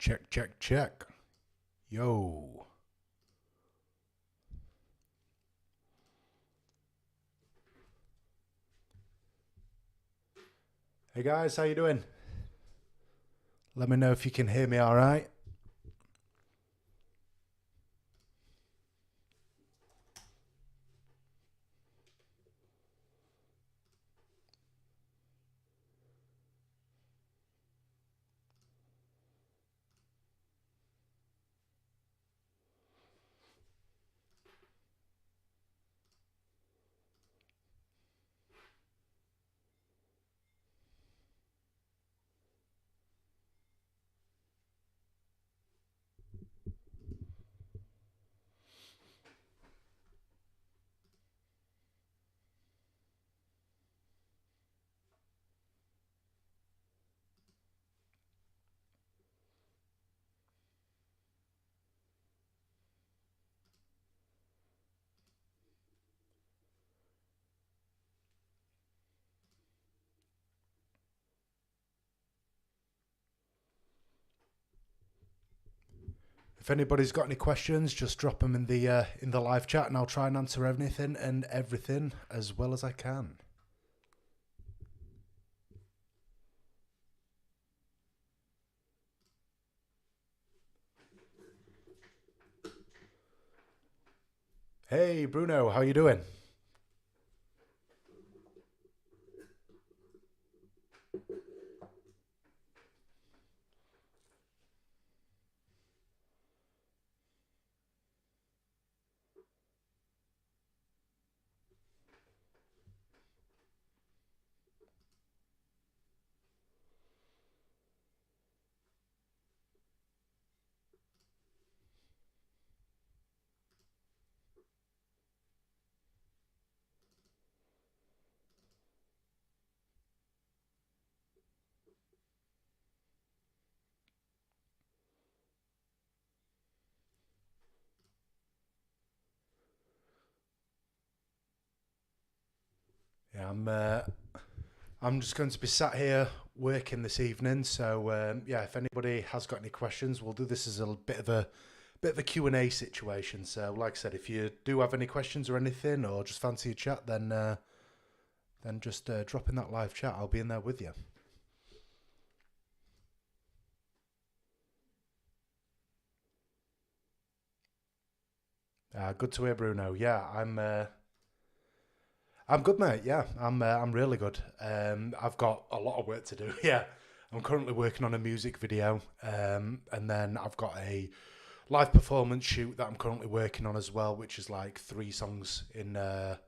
Check, check, check. Yo. Hey guys, how you doing? Let me know if you can hear me all right. If anybody's got any questions, just drop them in the live chat, and I'll try and answer anything and everything as well as I can. Hey Bruno, how you doing? Yeah, I'm just going to be sat here working this evening. So yeah, if anybody has got any questions, we'll do this as a bit of a Q&A situation. So like I said, if you do have any questions or anything, or just fancy a chat, then just drop in that live chat. I'll be in there with you. Good to hear, Bruno. Yeah, I'm good, mate. Yeah, I'm really good. I've got a lot of work to do. Yeah, I'm currently working on a music video, and then I've got a live performance shoot that I'm currently working on as well, which is like 3 songs in the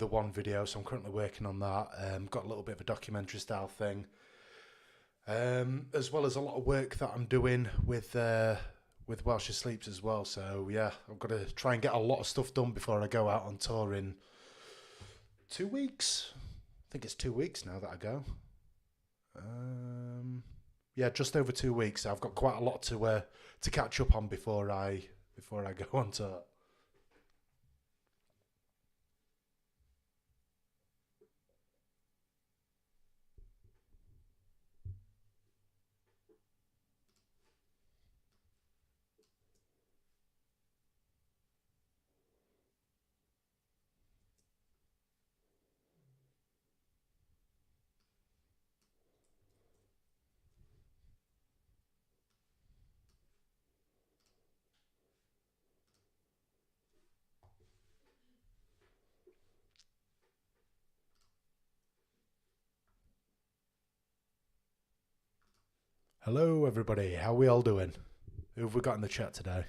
one video. So I'm currently working on that. Got a little bit of a documentary style thing, as well as a lot of work that I'm doing with While She Sleeps as well. So yeah, I've got to try and get a lot of stuff done before I go out on tour in 2 weeks. I think it's 2 weeks now that I go. Yeah, just over 2 weeks. I've got quite a lot to catch up on before I go on tour. Hello, everybody. How we all doing? Who have we got in the chat today?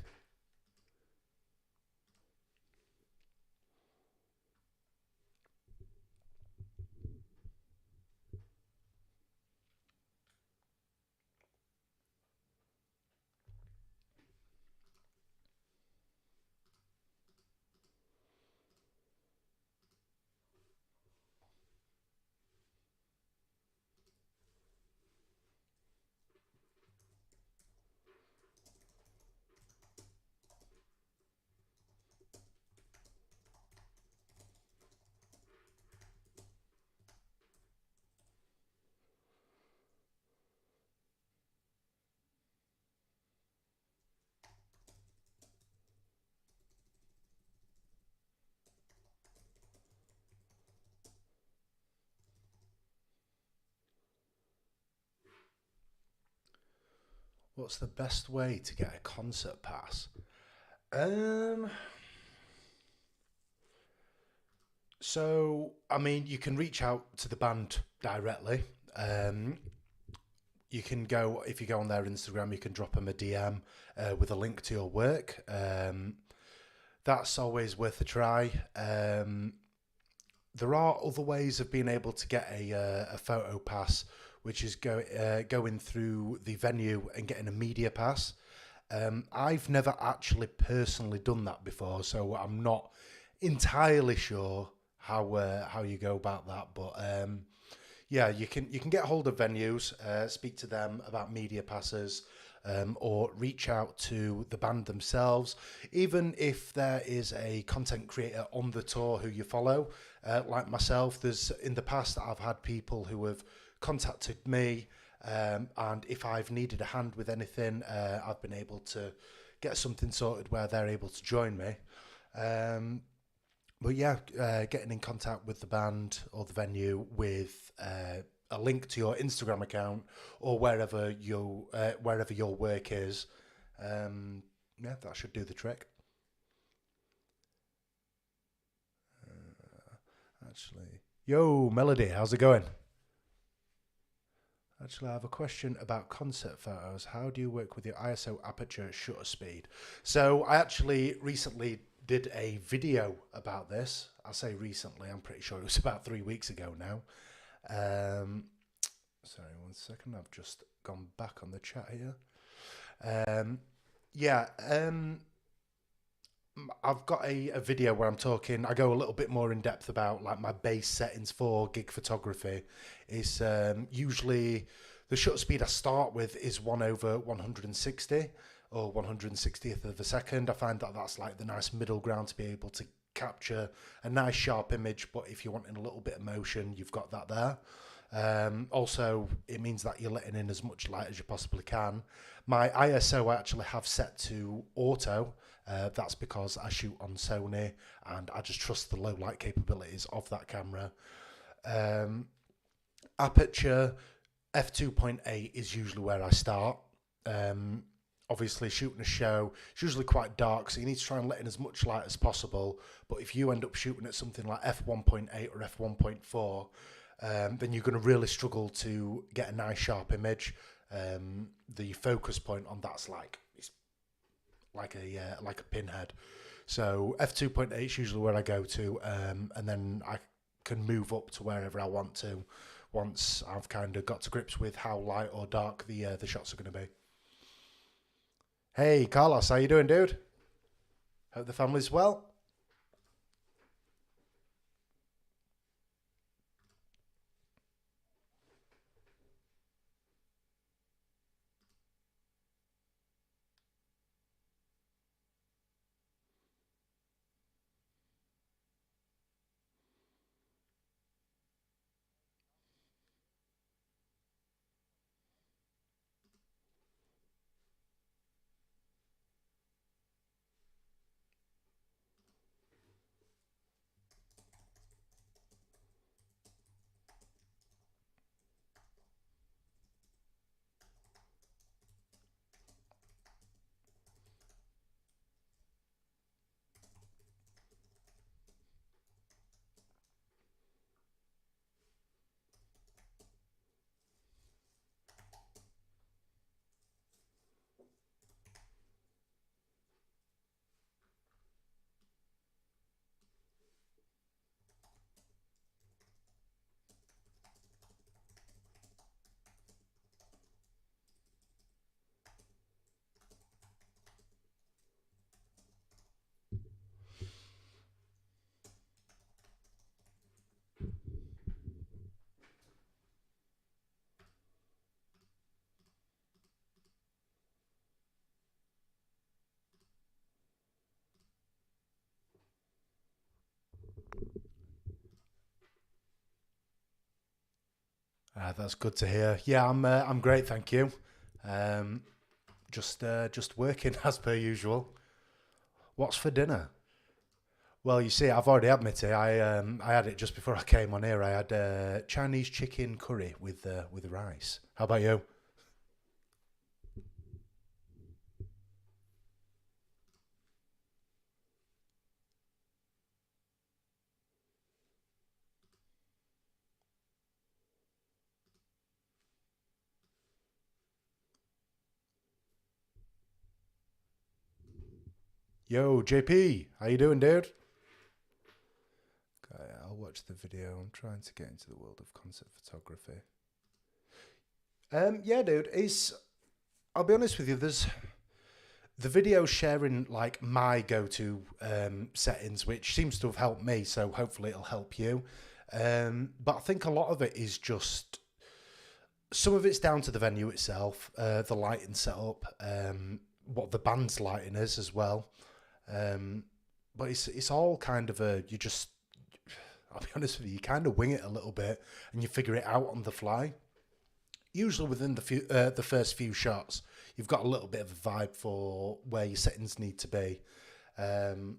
What's the best way to get a concert pass? Um, I mean, you can reach out to the band directly. Um, you can go, if you go on their Instagram, you can drop them a DM with a link to your work. That's always worth a try. There are other ways of being able to get a photo pass, which is going through the venue and getting a media pass. I've never actually personally done that before, so I'm not entirely sure how you go about that. But yeah, you can get hold of venues, speak to them about media passes, or reach out to the band themselves. Even if there is a content creator on the tour who you follow, like myself, there's in the past I've had people who have contacted me, and if I've needed a hand with anything, I've been able to get something sorted where they're able to join me. Um, but yeah, getting in contact with the band or the venue with a link to your Instagram account or wherever your work is, um, yeah, that should do the trick. Actually, yo, Melody, how's it going? Actually, I have a question about concert photos. How do you work with your ISO aperture shutter speed? So, I actually recently did a video about this. I say recently, I'm pretty sure it was about 3 weeks ago now. Um, sorry, one second. I've just gone back on the chat here. Um, yeah, I've got a video where I'm talking. I go a little bit more in depth about like my base settings for gig photography. Is usually the shutter speed I start with is 1/160 or 1/160th of a second. I find that that's like the nice middle ground to be able to capture a nice sharp image. But if you're wanting a little bit of motion, you've got that there. Also, it means that you're letting in as much light as you possibly can. My ISO I actually have set to auto. That's because I shoot on Sony and I just trust the low light capabilities of that camera. Um, Aperture f2.8 is usually where I start. Um, Obviously, shooting a show, it's usually quite dark, so you need to try and let in as much light as possible. But if you end up shooting at something like f1.8 or f1.4, then you're going to really struggle to get a nice sharp image. The focus point on that's like it's like a pinhead. So f2.8 is usually where I go to, and then I can move up to wherever I want to once I've kind of got to grips with how light or dark the shots are going to be. Hey Carlos, how you doing, dude? Hope the family's well. That's good to hear. Yeah, I'm great, thank you. Um, just working as per usual. What's for dinner? Well, you see, I've already had my tea. I had it just before I came on here. I had Chinese chicken curry with rice. How about you? Yo, JP, how you doing, dude? Okay, I'll watch the video. I'm trying to get into the world of concept photography. Yeah, dude, I'll be honest with you, there's the video sharing like my go-to settings, which seems to have helped me, so hopefully it'll help you. But I think a lot of it is just some of it's down to the venue itself, the lighting setup, what the band's lighting is as well. But it's all kind of I'll be honest with you, you kind of wing it a little bit and you figure it out on the fly. Usually within the first few shots, you've got a little bit of a vibe for where your settings need to be. Um,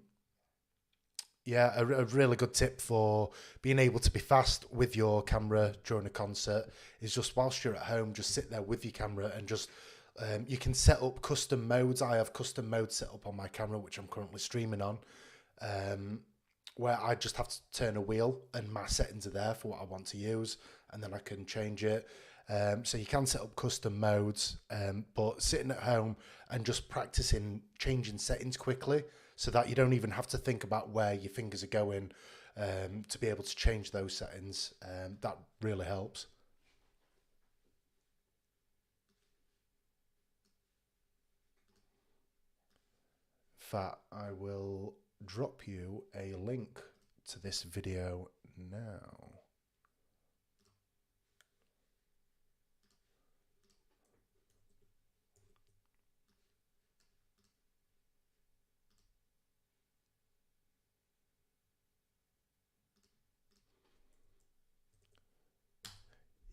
yeah, a really good tip for being able to be fast with your camera during a concert is just whilst you're at home, just sit there with your camera and just you can set up custom modes. I have custom modes set up on my camera, which I'm currently streaming on, where I just have to turn a wheel and my settings are there for what I want to use, and then I can change it. So you can set up custom modes, but sitting at home and just practicing changing settings quickly so that you don't even have to think about where your fingers are going to be able to change those settings. That really helps. In fact, I will drop you a link to this video now.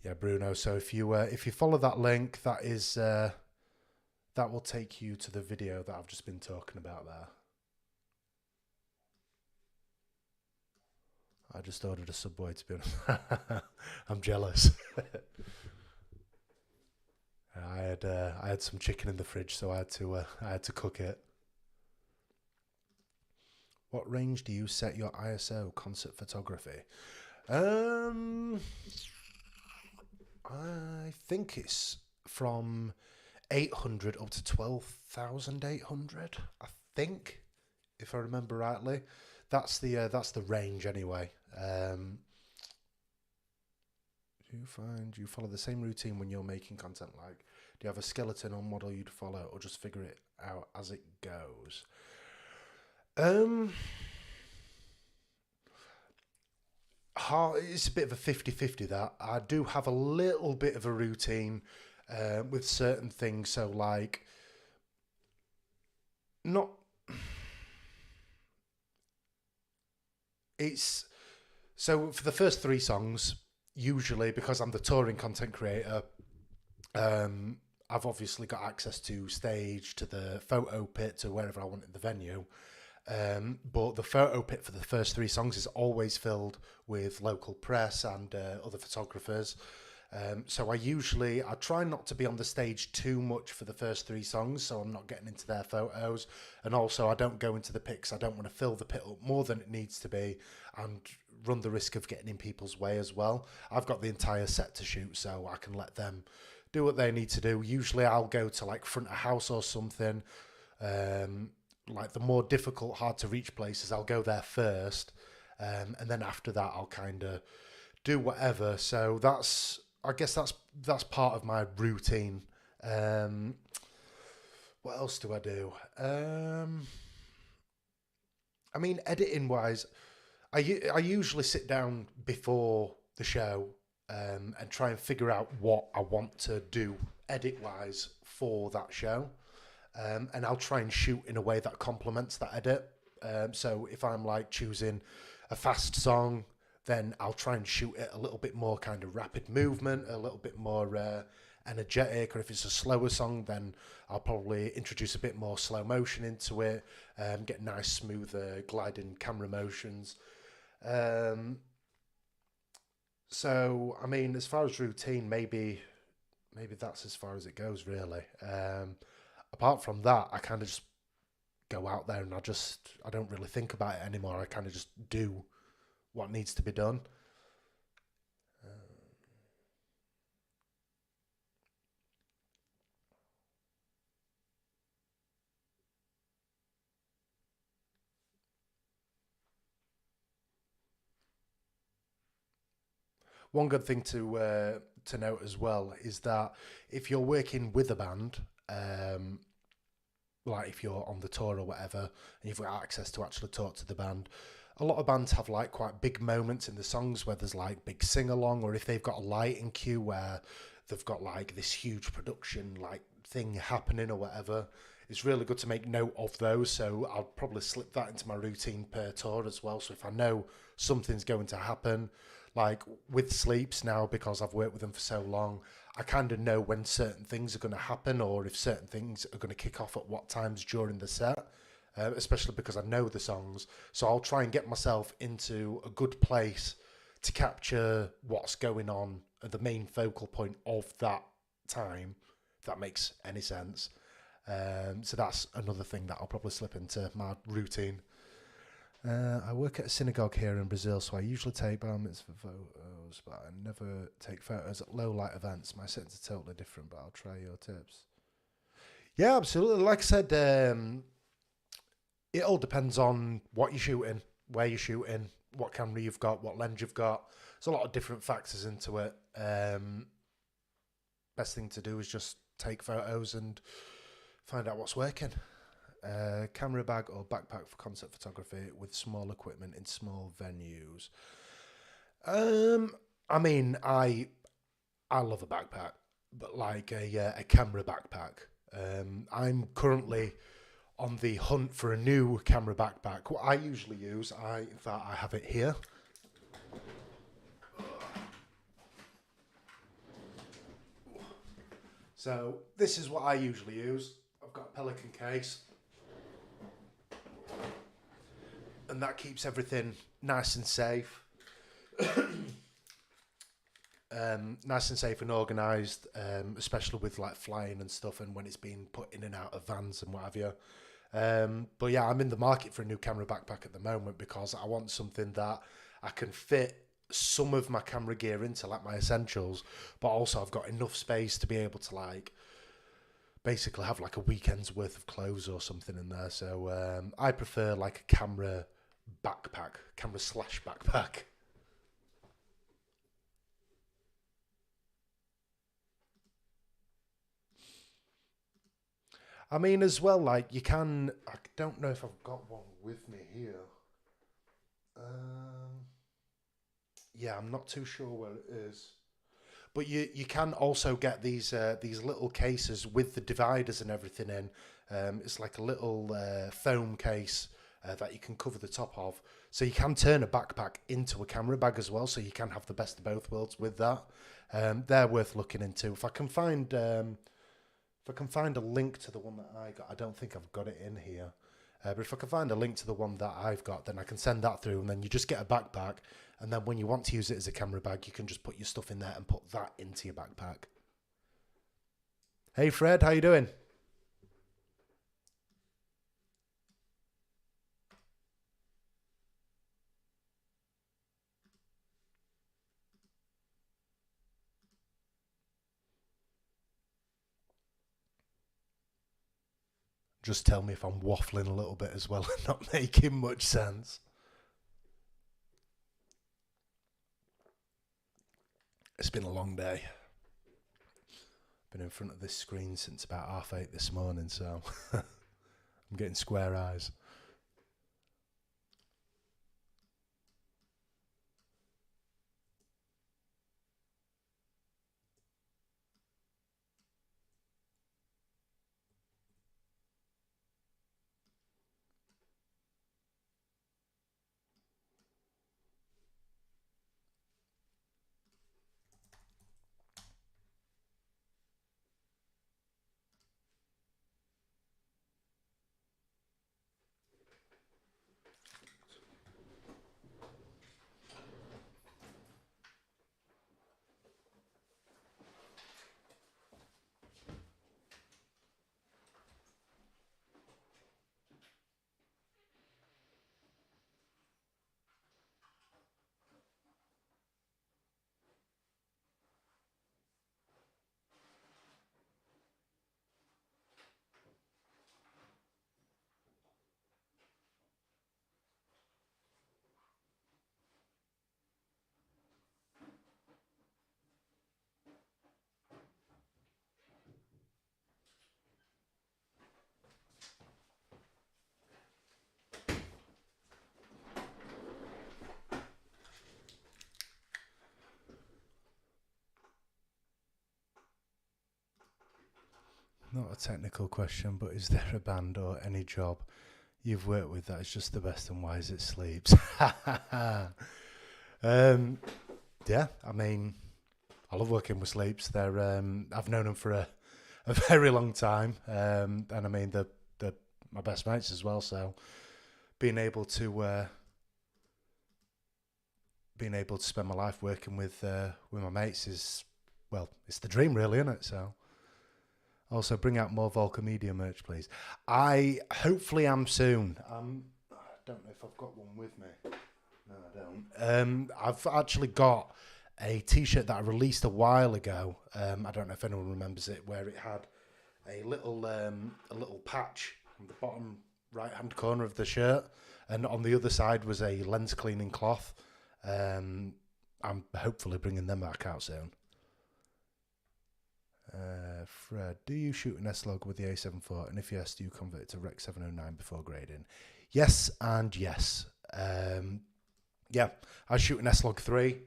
Yeah, Bruno. So if you follow that link, that will take you to the video that I've just been talking about there. I just ordered a Subway, to be honest. I'm jealous. I had some chicken in the fridge, so I had to cook it. What range do you set your ISO concert photography? Um, I think it's from 800 up to 12,800. I think, if I remember rightly, that's the range anyway. Do you find you follow the same routine when you're making content? Like, do you have a skeleton or model you'd follow, or just figure it out as it goes? Um, it's a bit of a 50-50 that. I do have a little bit of a routine with certain things. So, like, not. It's. So, for the first three songs, usually because I'm the touring content creator, I've obviously got access to stage, to the photo pit, to wherever I want in the venue. But the photo pit for the first three songs is always filled with local press and other photographers. So I try not to be on the stage too much for the first three songs, so I'm not getting into their photos. And also I don't go into the pit 'cause I don't want to fill the pit up more than it needs to be and run the risk of getting in people's way as well. I've got the entire set to shoot, so I can let them do what they need to do. Usually I'll go to like front of house or something. Like the more difficult, hard to reach places, I'll go there first, and then after that, I'll kind of do whatever. So I guess that's part of my routine. Um, what else do I do? I mean, editing wise, I usually sit down before the show and try and figure out what I want to do edit wise for that show. And I'll try and shoot in a way that complements that edit. So if I'm like choosing a fast song, then I'll try and shoot it a little bit more kind of rapid movement, a little bit more energetic. Or if it's a slower song, then I'll probably introduce a bit more slow motion into it, get nice, smooth, gliding camera motions. Um, so, I mean, as far as routine, maybe that's as far as it goes, really. Apart from that, I kind of just go out there and I don't really think about it anymore. I kind of just do what needs to be done. one good thing to note as well is that if you're working with a band, like if you're on the tour or whatever, and you've got access to actually talk to the band, a lot of bands have like quite big moments in the songs where there's like big sing along, or if they've got a lighting cue where they've got like this huge production like thing happening or whatever. It's really good to make note of those. So I'll probably slip that into my routine per tour as well. So if I know something's going to happen, like with Sleeps now, because I've worked with them for so long, I kind of know when certain things are going to happen or if certain things are going to kick off at what times during the set, especially because I know the songs. So I'll try and get myself into a good place to capture what's going on at the main focal point of that time, if that makes any sense. So that's another thing that I'll probably slip into my routine. I work at a synagogue here in Brazil, so I usually take bar mitzvah photos, but I never take photos at low light events. My settings are totally different, but I'll try your tips. Yeah, absolutely. Like I said, it all depends on what you're shooting, where you're shooting, what camera you've got, what lens you've got. There's a lot of different factors into it. Best thing to do is just take photos and find out what's working. Camera bag or backpack for concert photography with small equipment in small venues. I mean, I love a backpack, but like a camera backpack. I'm currently on the hunt for a new camera backpack. What I usually use, in fact, I have it here. So this is what I usually use. I've got a Pelican case, and that keeps everything nice and safe. Nice and safe and organised, especially with like flying and stuff, and when it's being put in and out of vans and what have you. But yeah, I'm in the market for a new camera backpack at the moment because I want something that I can fit some of my camera gear into, like my essentials, but also I've got enough space to be able to like basically have like a weekend's worth of clothes or something in there. So I prefer like a camera backpack, camera slash backpack. I mean, as well, like you can. I don't know if I've got one with me here. Um, yeah, I'm not too sure where it is. But you can also get these little cases with the dividers and everything in. It's like a little foam case that you can cover the top of. So you can turn a backpack into a camera bag as well. So you can have the best of both worlds with that. They're worth looking into. If I can find a link to the one that I got, I don't think I've got it in here. But if I can find a link to the one that I've got, then I can send that through, and then you just get a backpack, and then when you want to use it as a camera bag, you can just put your stuff in there and put that into your backpack. Hey Fred, how you doing? Just tell me if I'm waffling a little bit as well and not making much sense. It's been a long day. Been in front of this screen since about 8:30 this morning, so I'm getting square eyes. Not a technical question, but is there a band or any job you've worked with that is just the best, and why is it Sleeps? um, yeah, I mean, I love working with Sleeps. They're I've known them for a very long time, and I mean they're my best mates as well. So being able to spend my life working with my mates is, well, it's the dream, really, isn't it? So also bring out more Volcamedia merch, please. I hopefully am soon. I don't know if I've got one with me. No, I don't. I've actually got a T-shirt that I released a while ago. I don't know if anyone remembers it, where it had a little patch on the bottom right hand corner of the shirt, and on the other side was a lens cleaning cloth. I'm hopefully bringing them back out soon. Fred, do you shoot an S-Log with the A74? And if yes, do you convert it to Rec 709 before grading? Yes and yes. Yeah, I shoot an S-Log 3,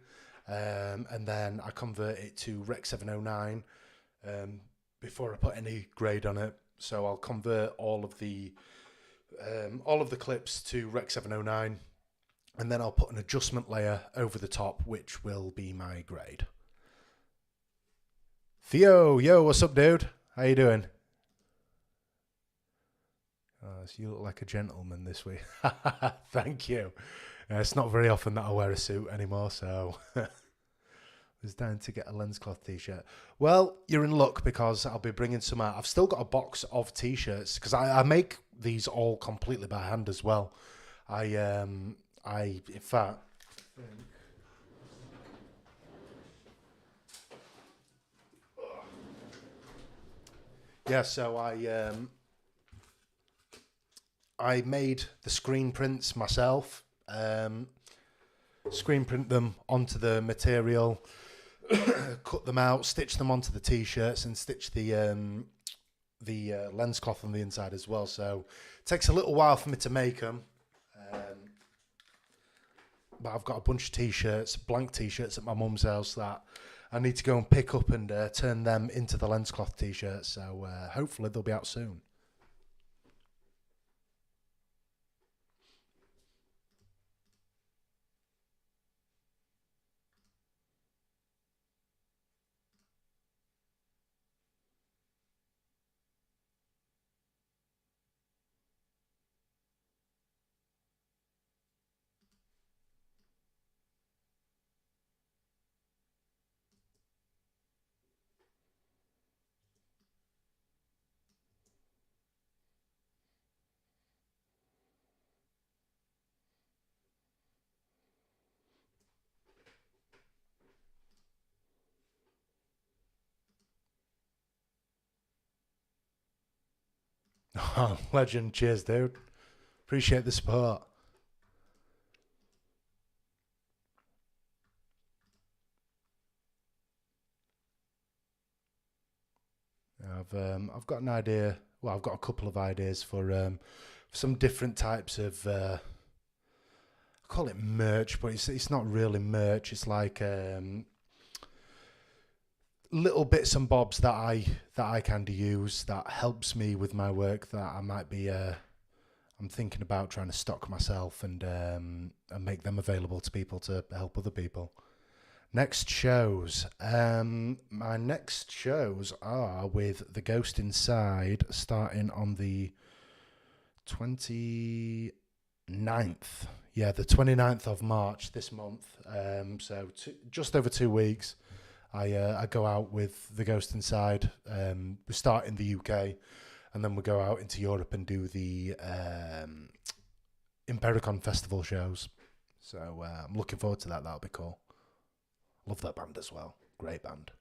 and then I convert it to Rec 709 before I put any grade on it. So I'll convert all of the clips to Rec 709, and then I'll put an adjustment layer over the top, which will be my grade. Theo, yo, what's up, dude? How you doing? So you look like a gentleman this week. Thank you. It's not very often that I wear a suit anymore, so I was down to get a lens cloth T-shirt. Well, you're in luck because I'll be bringing some out. I've still got a box of T-shirts because I make these all completely by hand as well. In fact. Yeah, so I made the screen prints myself. Screen print them onto the material, cut them out, stitch them onto the T-shirts, and stitch the lens cloth on the inside as well. So it takes a little while for me to make them. But I've got a bunch of T-shirts, blank T-shirts at my mum's house that I need to go and pick up and turn them into the lens cloth T-shirts. So hopefully they'll be out soon. Legend, cheers, dude. Appreciate the support. I've got an idea. Well, I've got a couple of ideas for some different types of. I call it merch, but it's not really merch. It's like little bits and bobs that I kind of use that helps me with my work that I might be. I'm thinking about trying to stock myself and make them available to people to help other people. Next shows. My next shows are with The Ghost Inside, starting on the 29th. Yeah, the 29th of March this month. So just over 2 weeks. I go out with The Ghost Inside. We start in the UK, and then we go out into Europe and do the Impericon Festival shows. So I'm looking forward to that. That'll be cool. Love that band as well. Great band.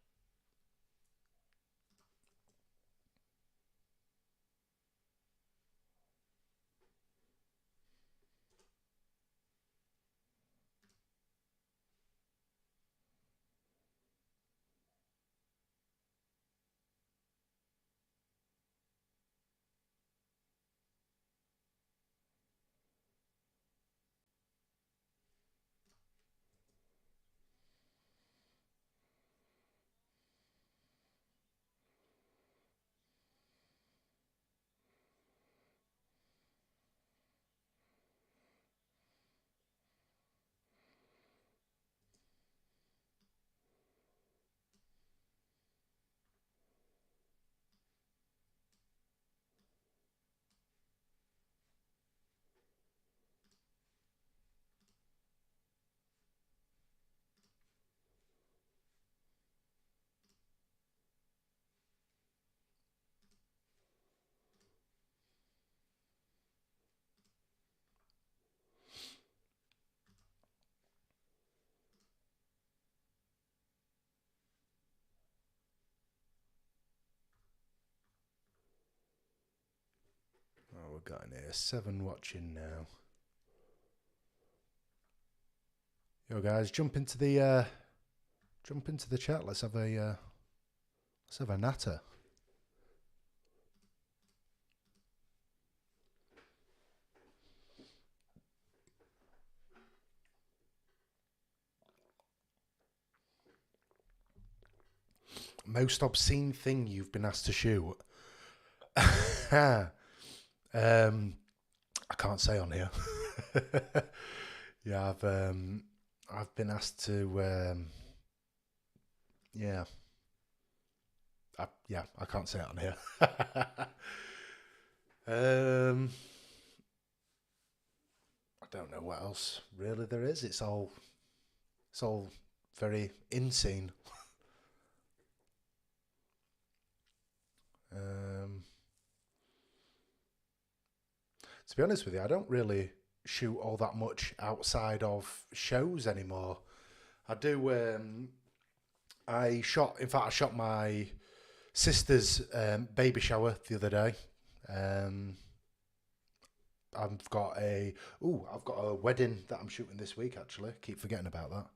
got in here? 7 watching now. Yo guys, jump into the chat. Let's have a natter. Most obscene thing you've been asked to shoot? I can't say on here. Yeah, I've been asked to. I can't say it on here. I don't know what else really there is. It's all very insane. To be honest with you, I don't really shoot all that much outside of shows anymore. I do. I shot my sister's baby shower the other day. I've got a wedding that I'm shooting this week. Actually, keep forgetting about that.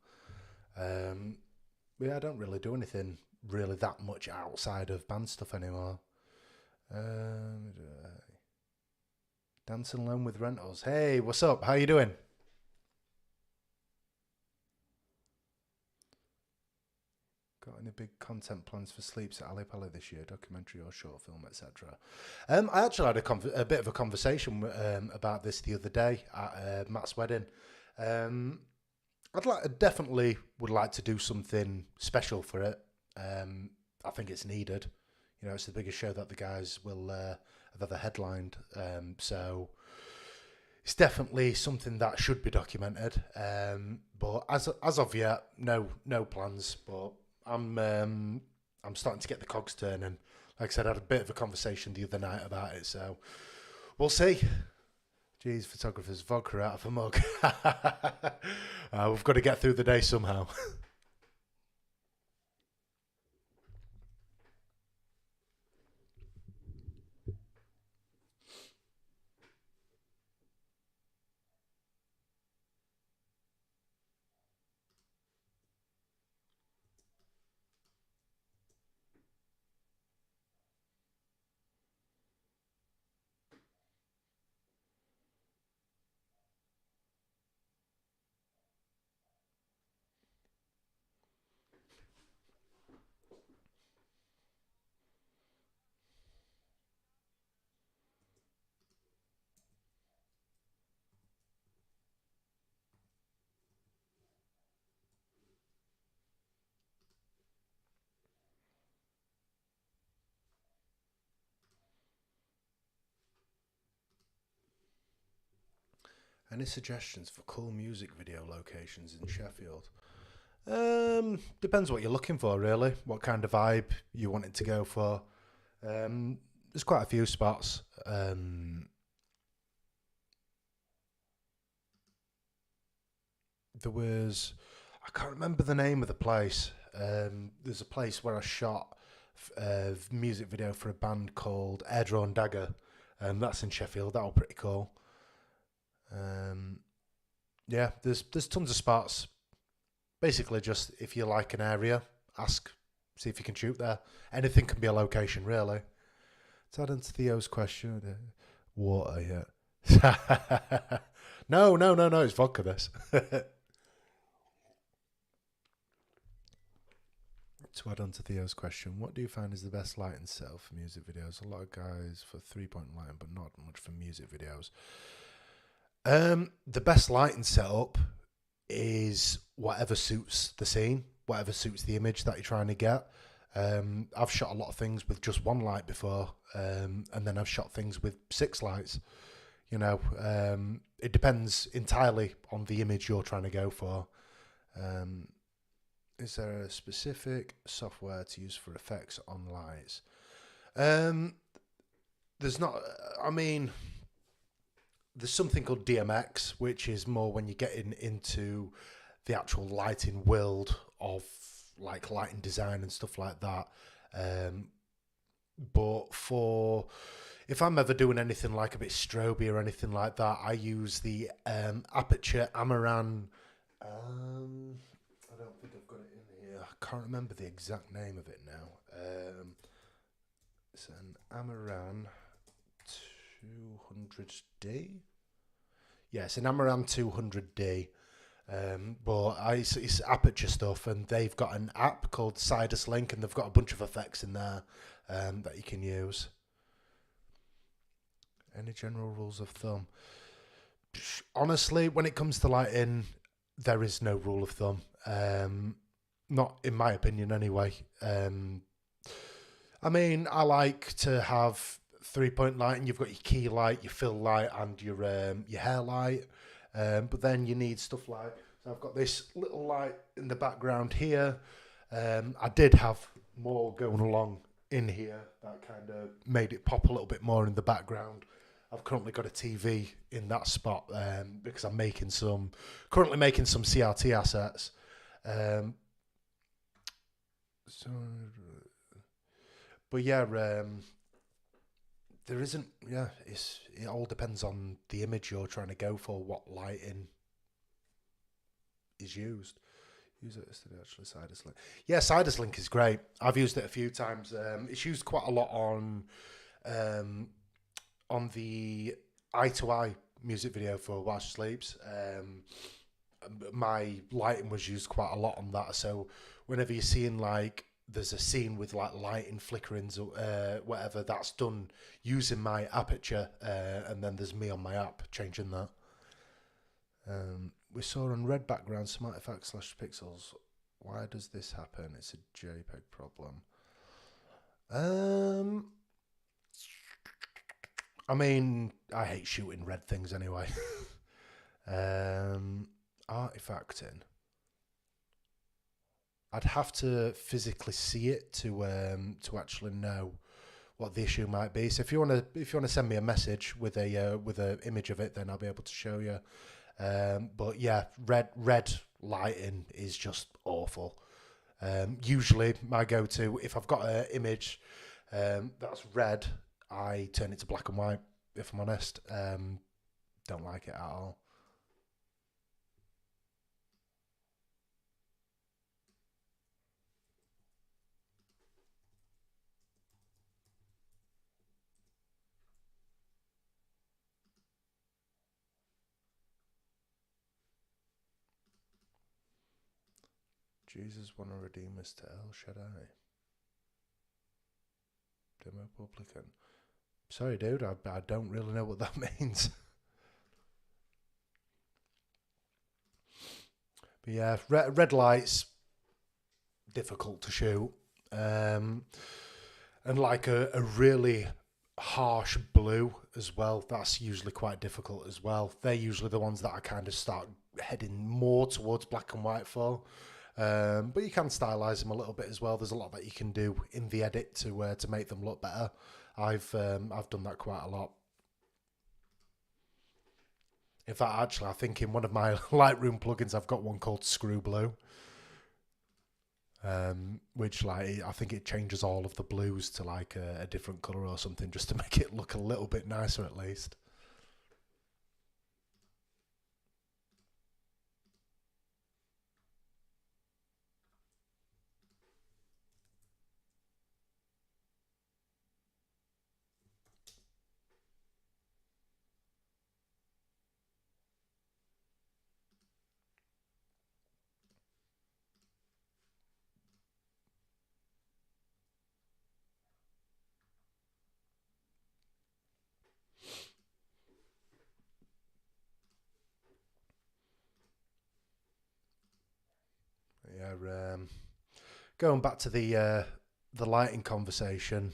Yeah, I don't really do anything really that much outside of band stuff anymore. Dancing alone with rentals. Hey, what's up? How you doing? Got any big content plans for Sleeps at Ali Pali this year? Documentary or short film, etc. I actually had a bit of a conversation about this the other day at Matt's wedding. I definitely would like to do something special for it. I think it's needed. You know, it's the biggest show that the guys will have ever headlined. So it's definitely something that should be documented. But as of yet, no plans. But I'm starting to get the cogs turning. Like I said, I had a bit of a conversation the other night about it. So we'll see. Jeez, photographers, vodka out of a mug. We've got to get through the day somehow. Any suggestions for cool music video locations in Sheffield? Depends what you're looking for, really. What kind of vibe you want it to go for. There's quite a few spots. There was, I can't remember the name of the place. There's a place where I shot a music video for a band called Air Drawn Dagger. That's in Sheffield. That was pretty cool. Yeah, there's tons of spots. Basically, just if you like an area, ask, see if you can shoot there. Anything can be a location, really. To add into Theo's question, water, yeah. No, it's vodka, this. To add on to Theo's question, what do you find is the best lighting setup for music videos? A lot of guys for 3-point lighting, but not much for music videos. The best lighting setup is whatever suits the scene, whatever suits the image that you're trying to get. I've shot a lot of things with just one light before, and then I've shot things with 6 lights. You know, it depends entirely on the image you're trying to go for. Is there a specific software to use for effects on lights? There's not. I mean, there's something called DMX, which is more when you're getting into the actual lighting world of like lighting design and stuff like that. But for if I'm ever doing anything like a bit stroby or anything like that, I use the Aperture Amaran. I don't think I've got it in here. I can't remember the exact name of it now. It's an Amaran 200D. Yeah, it's an Amaran 200D. It's Aperture stuff, and they've got an app called Sidus Link, and they've got a bunch of effects in there that you can use. Any general rules of thumb? Honestly, when it comes to lighting, there is no rule of thumb. Not in my opinion, anyway. I mean, I like to have 3-point lighting. You've got your key light, your fill light, and your hair light. But then you need stuff like, so I've got this little light in the background here. I did have more going along in here that kind of made it pop a little bit more in the background. I've currently got a TV in that spot because I'm currently making some CRT assets. But yeah, there isn't. Yeah, it all depends on the image you're trying to go for. What lighting is used? Use it instead of actually Sidus Link. Yeah, Sidus Link is great. I've used it a few times. It's used quite a lot on the Eye to Eye music video for While She Sleeps. My lighting was used quite a lot on that. So whenever you're seeing like there's a scene with like lighting flickerings or whatever, that's done using my Aperture, and then there's me on my app changing that. We saw on red background smart effects / pixels. Why does this happen? It's a JPEG problem. I mean, I hate shooting red things anyway. Artifacting. I'd have to physically see it to actually know what the issue might be. So if you wanna send me a message with a image of it, then I'll be able to show you. But yeah, red lighting is just awful. Usually my go-to, if I've got an image that's red, I turn it to black and white, if I'm honest. Don't like it at all. Jesus wanna redeem us to El Shaddai. Demo publican. Sorry, dude, I don't really know what that means. But yeah, red lights, difficult to shoot. And like a really harsh blue as well, that's usually quite difficult as well. They're usually the ones that I kind of start heading more towards black and white for. But you can stylize them a little bit as well. There's a lot that you can do in the edit to make them look better. I've done that quite a lot. In fact, actually, I think in one of my Lightroom plugins, I've got one called Screw Blue, which like I think it changes all of the blues to like a different color or something, just to make it look a little bit nicer at least. Yeah, going back to the lighting conversation.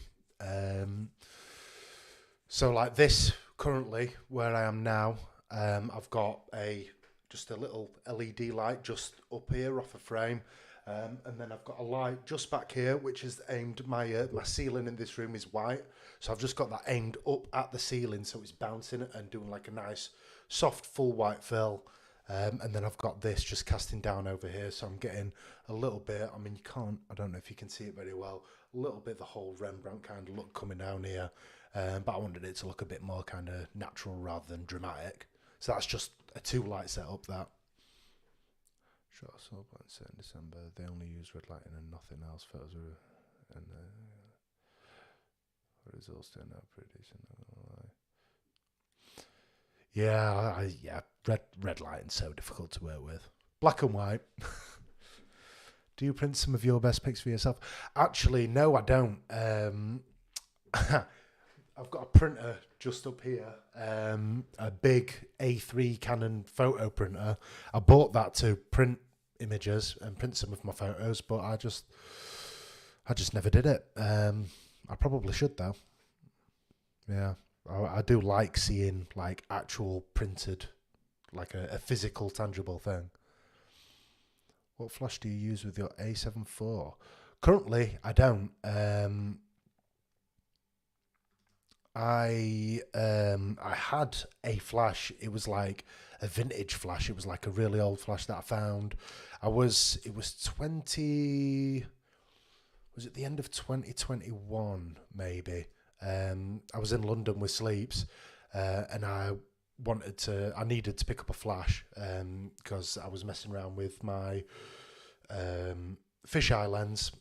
So like this currently where I am now, I've got just a little LED light just up here off a frame, and then I've got a light just back here which is aimed. My ceiling in this room is white, so I've just got that aimed up at the ceiling, so it's bouncing and doing like a nice soft full white fill. And then I've got this just casting down over here, so I'm getting a little bit. I mean, you can't. I don't know if you can see it very well. A little bit the whole Rembrandt kind of look coming down here, but I wanted it to look a bit more kind of natural rather than dramatic. So that's just a 2 light setup. That shot a soul plant set in December. They only use red lighting and nothing else. Photos are, and results turned out pretty decent. Yeah, yeah. Red lighting's so difficult to work with. Black and white. Do you print some of your best pics for yourself? Actually, no, I don't. I've got a printer just up here, a big A3 Canon photo printer. I bought that to print images and print some of my photos, but I just never did it. I probably should though. Yeah, I do like seeing like actual printed, like a physical, tangible thing. What flash do you use with your A7 IV? Currently, I don't. I had a flash. It was like a vintage flash. It was like a really old flash that I found. It was 20. Was it the end of 2021 maybe? I was in London with Sleeps, and I needed to pick up a flash because I was messing around with my fisheye lens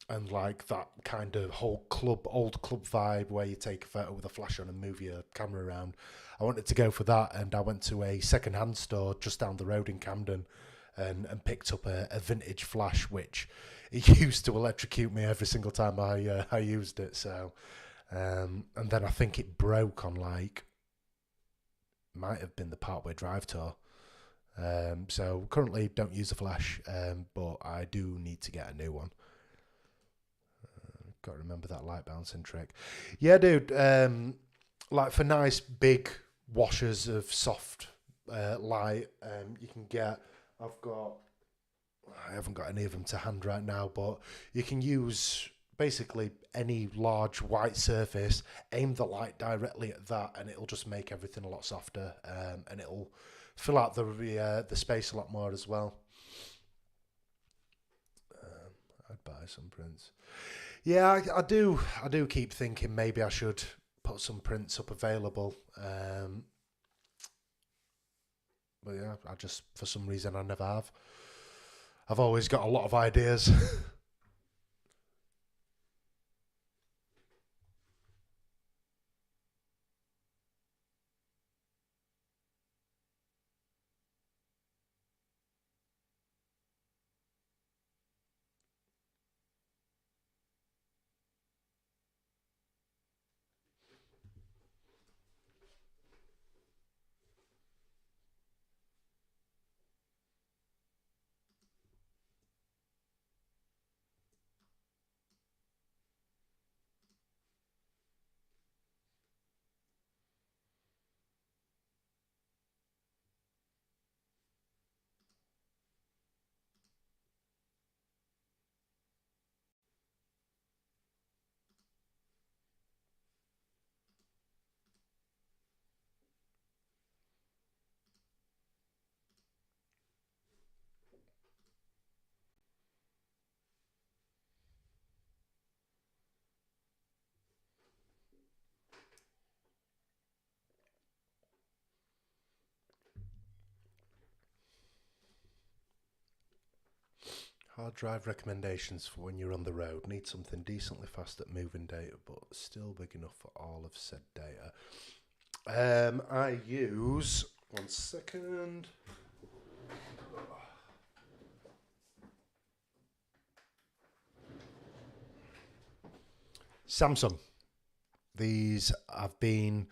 and like that kind of whole old club vibe where you take a photo with a flash on and move your camera around. I wanted to go for that, and I went to a second-hand store just down the road in Camden and picked up a vintage flash, which it used to electrocute me every single time I used it. So, and then I think it broke on like, might have been the Parkway Drive tour. So currently don't use a flash, but I do need to get a new one. Got to remember that light balancing trick. Yeah, dude. Like for nice big washers of soft light, you can get. I haven't got any of them to hand right now, but you can use basically any large white surface, aim the light directly at that, and it'll just make everything a lot softer, and it'll fill out the space a lot more as well. I'd buy some prints. Yeah, I do. I do keep thinking maybe I should put some prints up available. But yeah, I just for some reason I never have. I've always got a lot of ideas. Hard drive recommendations for when you're on the road. Need something decently fast at moving data, but still big enough for all of said data. I use 1 second. Samsung. These have been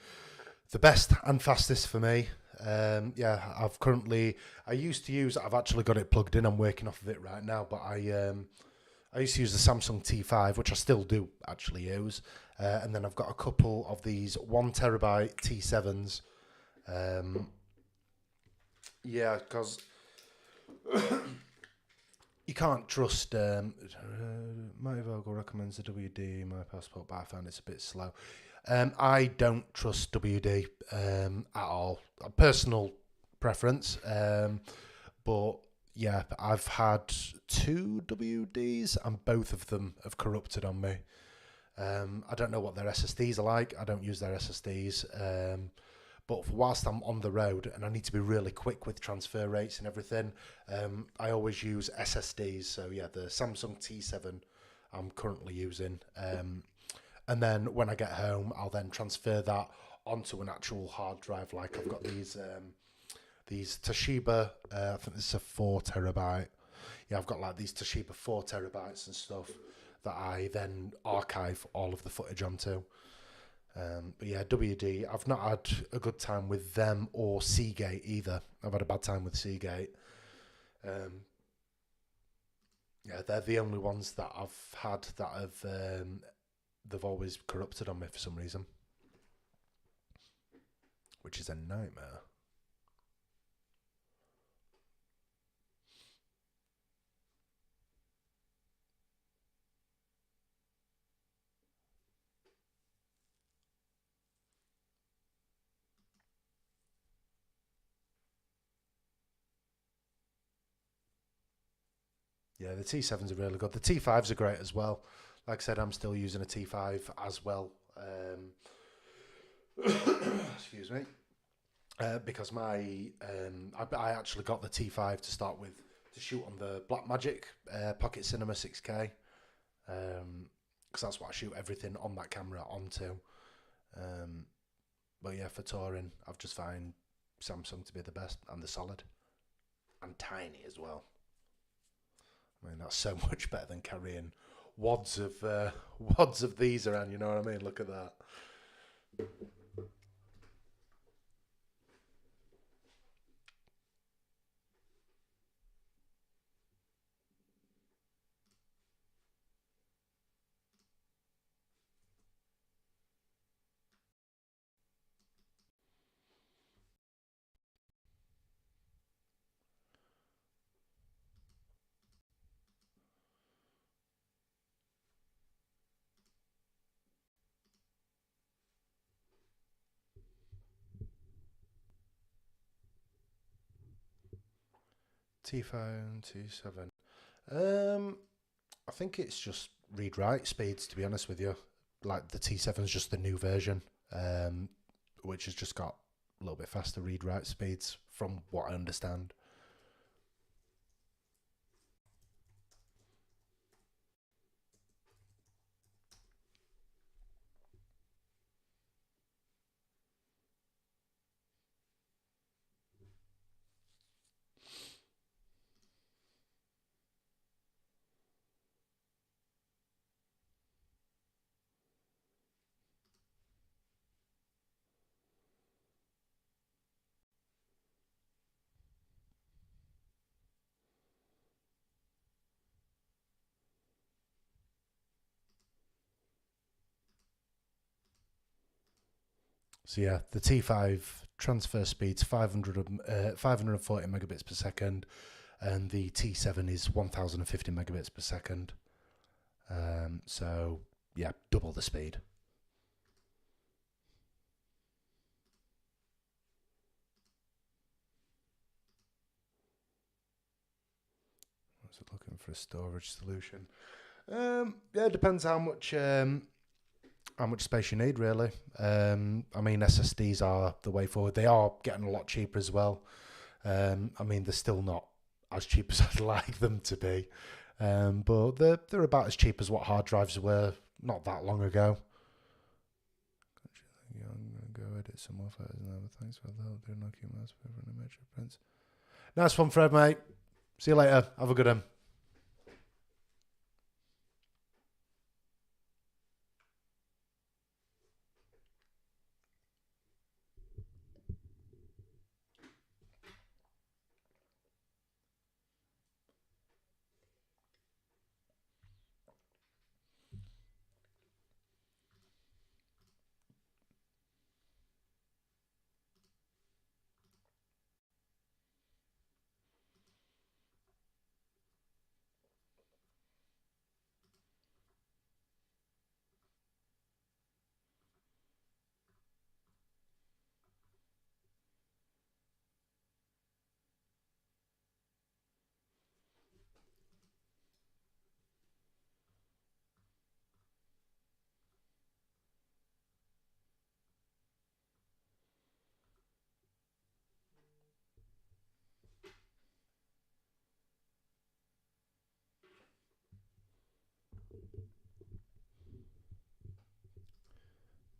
the best and fastest for me. Yeah, I used to use. I've actually got it plugged in. I'm working off of it right now, but I used to use the Samsung T5, which I still do actually use, and then I've got a couple of these 1 terabyte T7s. Yeah, because you can't trust. My Virgo recommends the WD My Passport, but I found it's a bit slow. I don't trust WD at all. Personal preference. But yeah, I've had two WDs and both of them have corrupted on me. I don't know what their SSDs are like. I don't use their SSDs. But whilst I'm on the road and I need to be really quick with transfer rates and everything, I always use SSDs. So yeah, the Samsung T7 I'm currently using. And then when I get home, I'll then transfer that onto an actual hard drive. Like I've got these Toshiba. I think this is a 4 terabyte. Yeah, I've got like these Toshiba 4 terabytes and stuff that I then archive all of the footage onto. But yeah, WD. I've not had a good time with them or Seagate either. I've had a bad time with Seagate. Yeah, they're the only ones that I've had that have they've always corrupted on me for some reason, which is a nightmare. Yeah, the T7s are really good. The T5s are great as well. Like I said, I'm still using a T5 as well. Excuse me. Because I actually got the T5 to start with to shoot on the Blackmagic Pocket Cinema 6K. Because that's what I shoot everything on that camera onto. But yeah, for touring, I've just found Samsung to be the best, and the solid and tiny as well. I mean, that's so much better than carrying wads of wads of these around. You know what I mean? Look at that. T5, T7. Um, I think it's just read write speeds. To be honest with you, like the T7 is just the new version, um, which has just got a little bit faster read write speeds, from what I understand. So yeah, the T5 transfer speed's 540 megabits per second, and the T7 is 1050 megabits per second. So yeah, double the speed. Was it looking for a storage solution? Yeah, it depends how much space you need, really. I mean, SSDs are the way forward. They are getting a lot cheaper as well. I mean, they're still not as cheap as I'd like them to be, but they're about as cheap as what hard drives were not that long ago. Yeah, I'm gonna go edit some more photos now. But thanks for the help. Doing no QMS for an image prints. Nice one, Fred, mate. See you later. Have a good one.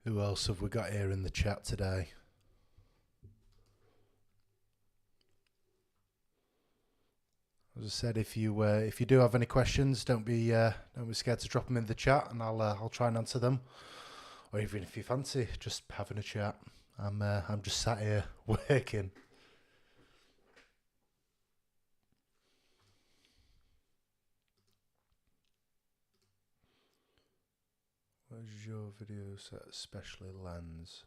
Who else have we got here in the chat today? As I said, if you do have any questions, don't be scared to drop them in the chat, and I'll try and answer them. Or even if you fancy just having a chat, I'm just sat here working. Where's your video set, especially lens?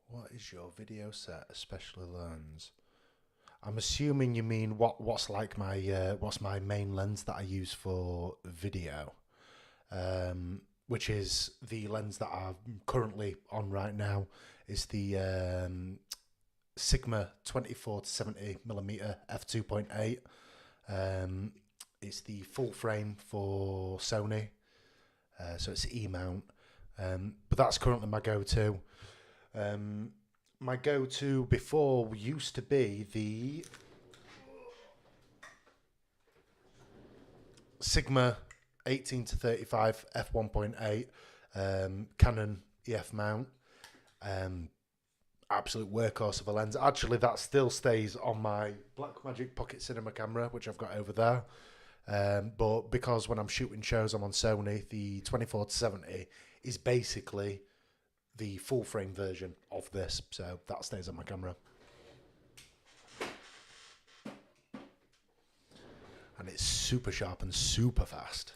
What is your video set, especially lens? I'm assuming you mean what's like my what's my main lens that I use for video, which is the lens that I'm currently on right now. Is the Sigma 24 to 70 millimeter f2.8. It's the full frame for Sony, so it's E mount, but that's currently my go-to. My go-to before used to be the Sigma 18 to 35 f1.8 Canon EF mount. Absolute workhorse of a lens. Actually, that still stays on my Blackmagic Pocket Cinema camera, which I've got over there. But because when I'm shooting shows, I'm on Sony, the 24 to 70 is basically the full frame version of this, so that stays on my camera. And it's super sharp and super fast.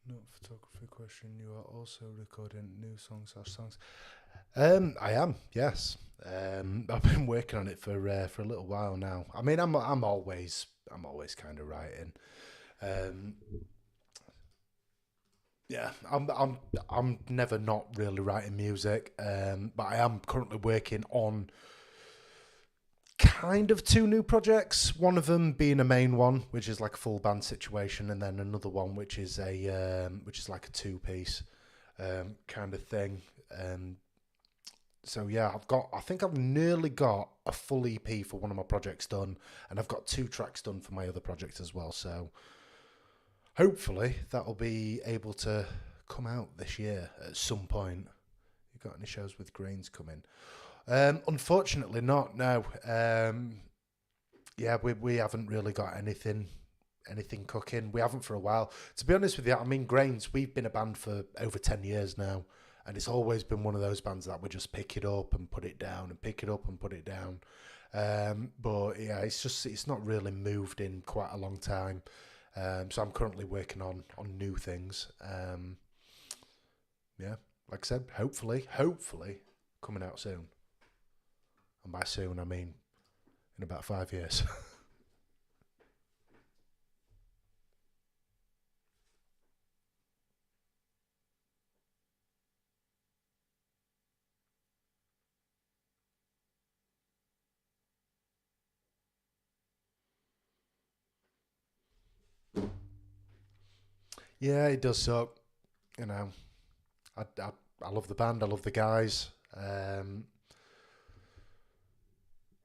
Not photography question. You are also recording new songs. I am, yes. I've been working on it for a little while now. I mean, I'm always kind of writing. Yeah, I'm never not really writing music. But I am currently working on kind of two new projects. One of them being a main one, which is like a full band situation, and then another one which is like a two piece kind of thing. So yeah, I think I've nearly got a full EP for one of my projects done, and I've got 2 tracks done for my other project as well. So hopefully that'll be able to come out this year at some point. You got any shows with Grains coming? Unfortunately not, no. Yeah, we haven't really got anything cooking. We haven't for a while. To be honest with you, I mean, Grains, we've been a band for over 10 years now, and it's always been one of those bands that we just pick it up and put it down and pick it up and put it down. But yeah, it's not really moved in quite a long time. So I'm currently working on new things. Yeah, like I said, hopefully coming out soon. And by soon, I mean in about 5 years. Yeah, it does suck. You know, I love the band. I love the guys.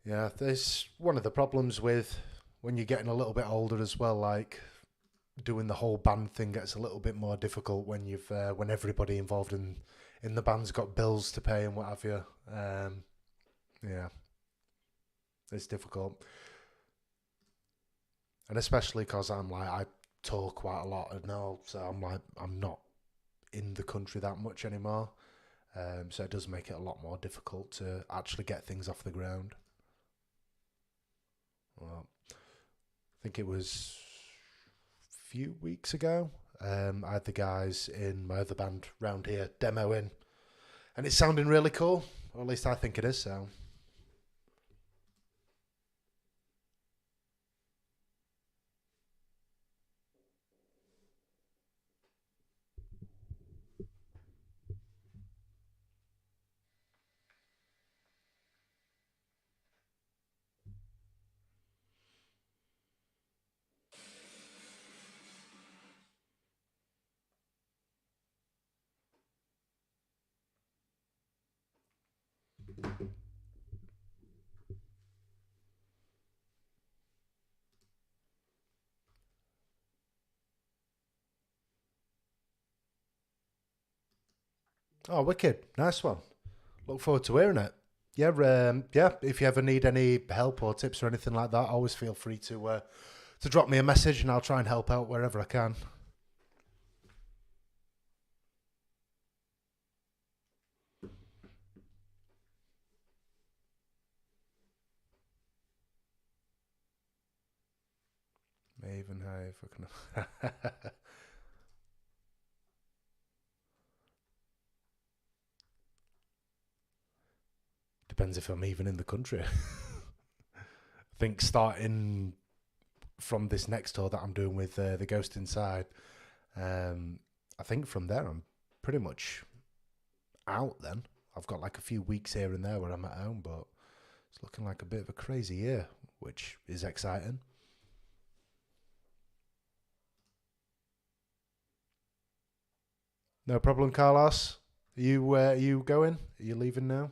Yeah, there's one of the problems with when you're getting a little bit older as well. Like doing the whole band thing gets a little bit more difficult when you've when everybody involved in the band's got bills to pay and what have you. Yeah, it's difficult, and especially because I'm like I tour quite a lot and all, so I'm like I'm not in the country that much anymore. So it does make it a lot more difficult to actually get things off the ground. Well, I think it was a few weeks ago. I had the guys in my other band round here demoing, and it's sounding really cool. Or at least I think it is. So, oh, wicked, nice one. Look forward to hearing it. Yeah, yeah. If you ever need any help or tips or anything like that, always feel free to drop me a message, and I'll try and help out wherever I can. Maven Hive. Depends if I'm even in the country. I think starting from this next tour that I'm doing with the Ghost Inside, um, I think from there I'm pretty much out. Then I've got like a few weeks here and there where I'm at home, but it's looking like a bit of a crazy year, which is exciting. No problem, Carlos. Are you going? Are you leaving now?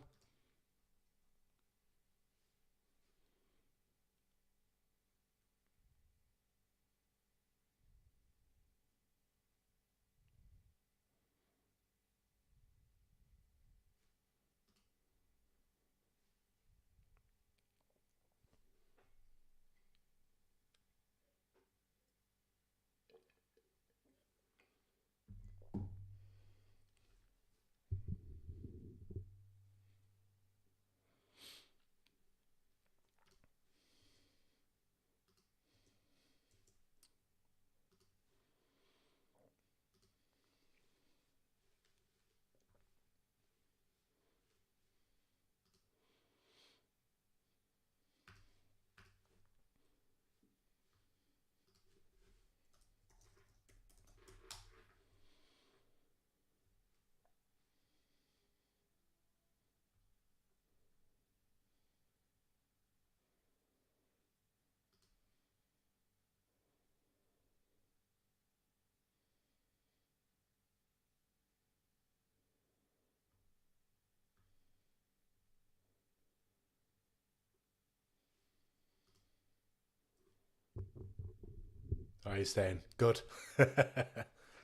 Are you staying? Good.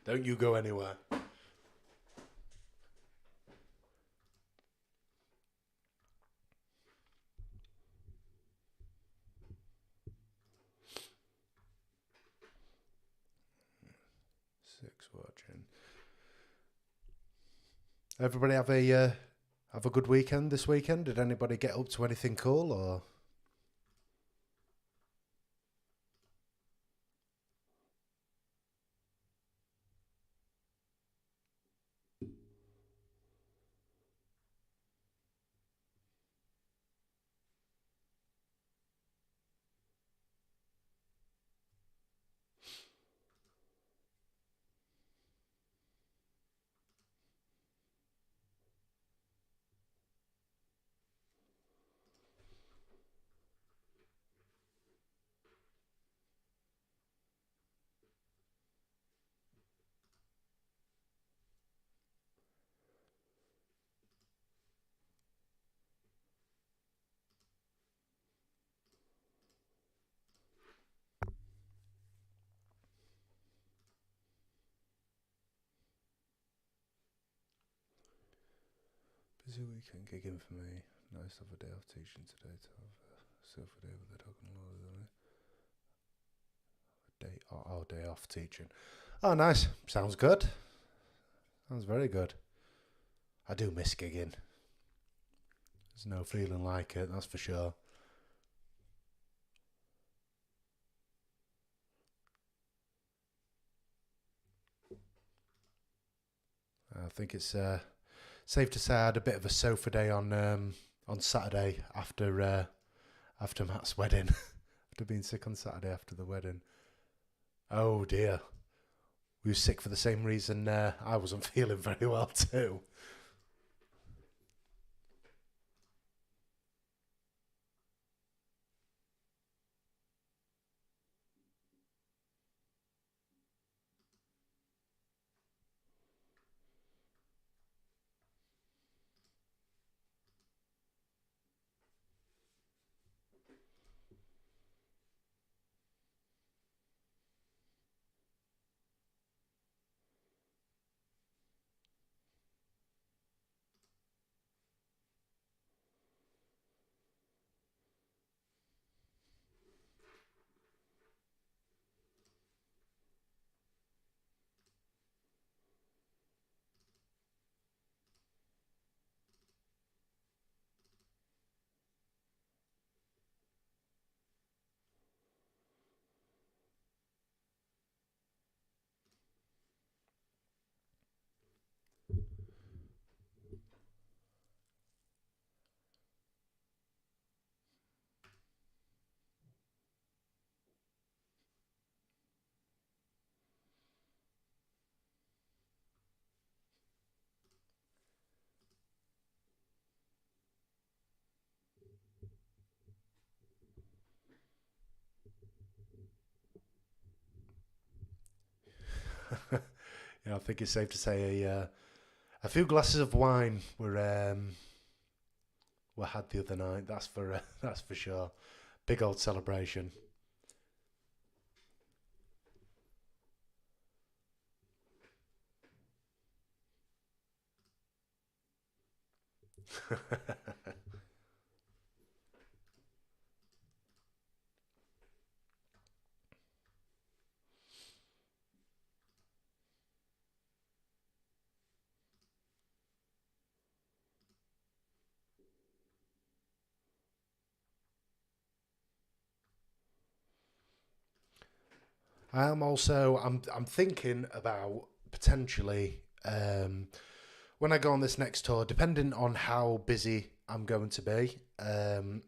Don't you go anywhere. 6 watching. Everybody have a good weekend this weekend. Did anybody get up to anything cool or? Busy weekend gigging for me. Nice to have a day off teaching today. To have a silver day with the dog and Lord. Day off teaching. Oh, nice. Sounds good. Sounds very good. I do miss gigging. There's no feeling like it, that's for sure. I think it's safe to say I had a bit of a sofa day on Saturday after Matt's wedding. After being sick on Saturday after the wedding. Oh dear. We were sick for the same reason I wasn't feeling very well too. I think it's safe to say a few glasses of wine were had the other night. That's for sure. Big old celebration. I'm thinking about potentially when I go on this next tour, depending on how busy I'm going to be. I'm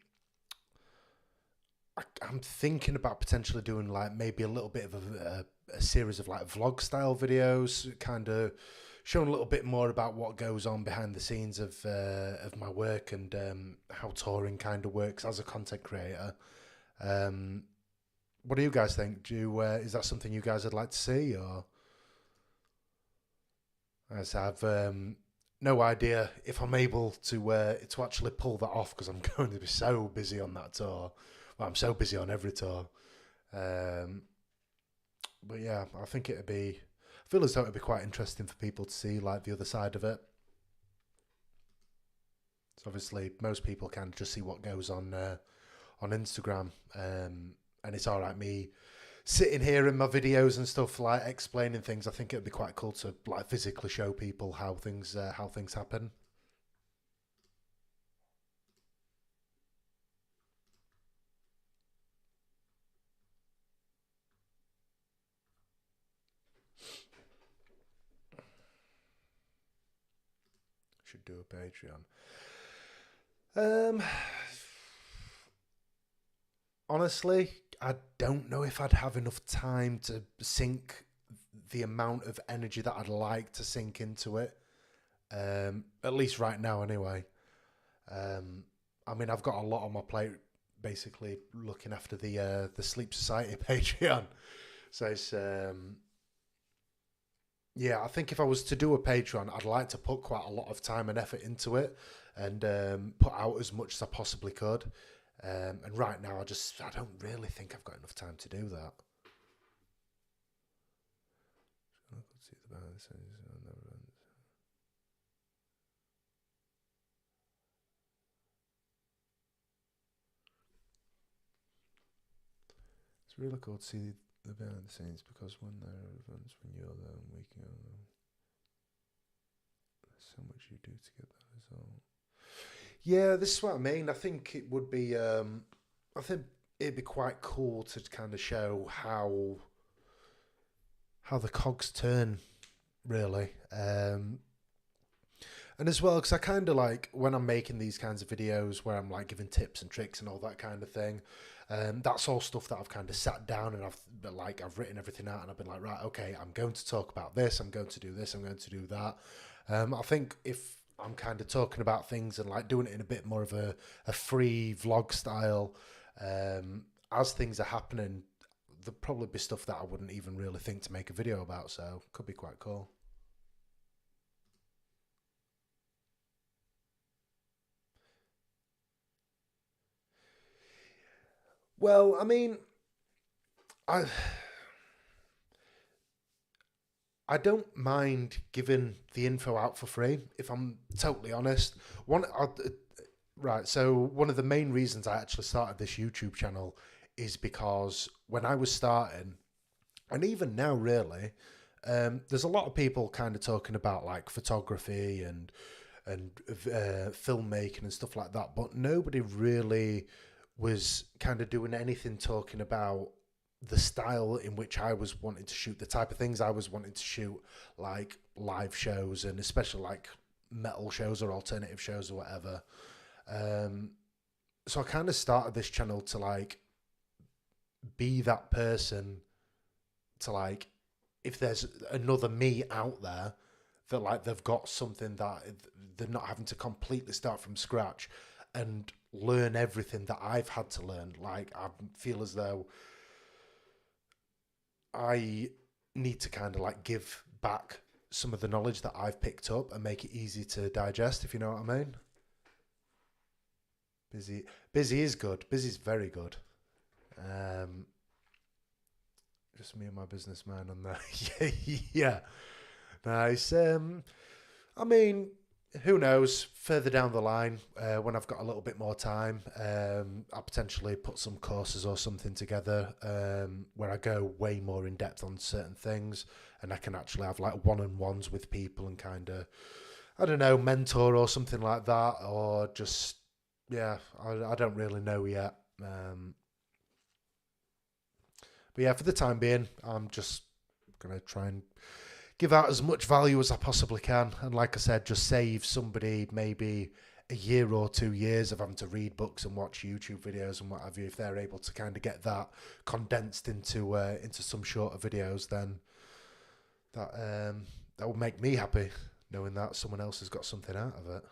thinking about potentially doing like maybe a little bit of a series of like vlog style videos, kind of showing a little bit more about what goes on behind the scenes of my work and how touring kind of works as a content creator. Um, what do you guys think? Is that something you guys would like to see, or as I've no idea if I'm able to actually pull that off because I'm going to be so busy on that tour. Well, I'm so busy on every tour. Um, but yeah, I think it'd be. I feel as though it'd be quite interesting for people to see like the other side of it. So obviously, most people can just see what goes on Instagram, and it's all right me sitting here in my videos and stuff like explaining things. I think it'd be quite cool to like physically show people how things happen. Should do a Patreon. Um, Honestly, I don't know if I'd have enough time to sink the amount of energy that I'd like to sink into it. At least right now, anyway. Um, I mean, I've got a lot on my plate, basically looking after the Sleep Society Patreon. So it's yeah. I think if I was to do a Patreon, I'd like to put quite a lot of time and effort into it, and put out as much as I possibly could. And right now, I don't really think I've got enough time to do that. It's really cool to see the behind the scenes because when there are events when you're there and we can there's so much you do to get that result. Yeah, this is what I mean. I think it would be I think it'd be quite cool to kind of show how the cogs turn really. And as well, because I kind of like when I'm making these kinds of videos where I'm like giving tips and tricks and all that kind of thing. That's all stuff that I've kind of sat down and I've written everything out and I've been like, right, okay, I'm going to talk about this. I'm going to do this. I'm going to do that. I think if I'm kind of talking about things and like doing it in a bit more of a free vlog style, as things are happening, there'll probably be stuff that I wouldn't even really think to make a video about. So could be quite cool. Well, I mean, I I don't mind giving the info out for free if I'm totally honest. Right, so one of the main reasons I actually started this YouTube channel is because when I was starting, and even now, really, there's a lot of people kind of talking about like photography and filmmaking and stuff like that, but nobody really was kind of doing anything talking about the style in which I was wanting to shoot, the type of things I was wanting to shoot, like live shows and especially like metal shows or alternative shows or whatever. Um, so I kind of started this channel to like be that person to like, if there's another me out there that like they've got something that they're not having to completely start from scratch and learn everything that I've had to learn. Like I feel as though I need to kind of like give back some of the knowledge that I've picked up and make it easy to digest, if you know what I mean. Busy is good. Busy is very good. Um, just me and my businessman on there. Yeah, nice. I mean, who knows? Further down the line, when I've got a little bit more time, I'll potentially put some courses or something together where I go way more in depth on certain things, and I can actually have like one-on-ones with people and kind of, I don't know, mentor or something like that, or just yeah, I don't really know yet. But yeah, for the time being, I'm just gonna try and give out as much value as I possibly can. And like I said, just save somebody maybe a year or 2 years of having to read books and watch YouTube videos and what have you. If they're able to kind of get that condensed into some shorter videos, then that will make me happy knowing that someone else has got something out of it.